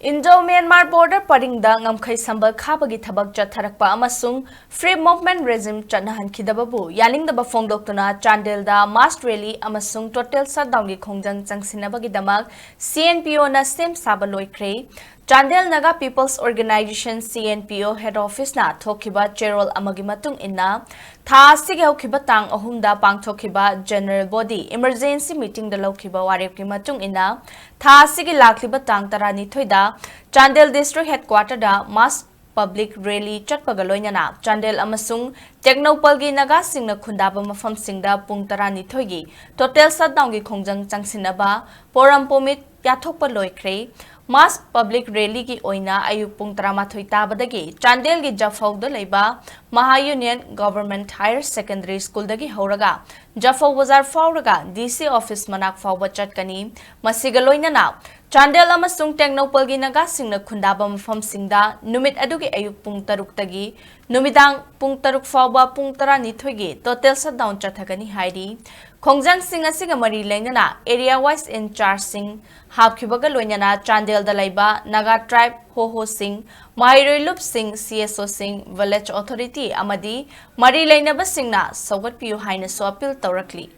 Indo-Myanmar border paringda ngamkhai sambal khabagi thabak chatharakpa amasung free movement regime chatnahankidababu yaningdaba phongdoktuna Chandelda mass rally amasung total shutdown gi khongjang changsinabagi damak CNPO na Semsaba loikre Chandel Naga People's Organization CNPO head office na thokiba cherol amagi matung inna tha asigi hokhiba tang ahumda pangthokiba general body emergency meeting da lokhiba warep ki matung inna tha asigi lakliba tang tarani thoida Chandel district headquarter da mass public rally chatpaga loinana Chandel amasung Technopal gi naga singna khundaba mafam singda pung tarani thoigi total shutdown gi khongjang changsinaba poram pomit yathokpa loikre Mass public rally ki oina ayuk pung tramathoi tabadagi Chandel gi Jafau da leiba Maha Union Government Higher Secondary School dagi horaga Jafau Bazar fauraga DC office manak fawba chatkani masiga loina na Chandel amasung Technopal gi naga singna khundaba mafam singda numit adugi ayuk pung taruk tagi numidang pung taruk fawba pung tara nithoigi total shutdown chathagani hairi Khongjang sing asiga mari lainana area wise in charge sing hapkhibaga loinana Chandel da laiba Naga tribe ho sing Mairoi Lup sing CSO sing village authority amadi mari lainaba singna sawat piu haina so appeal tawrakli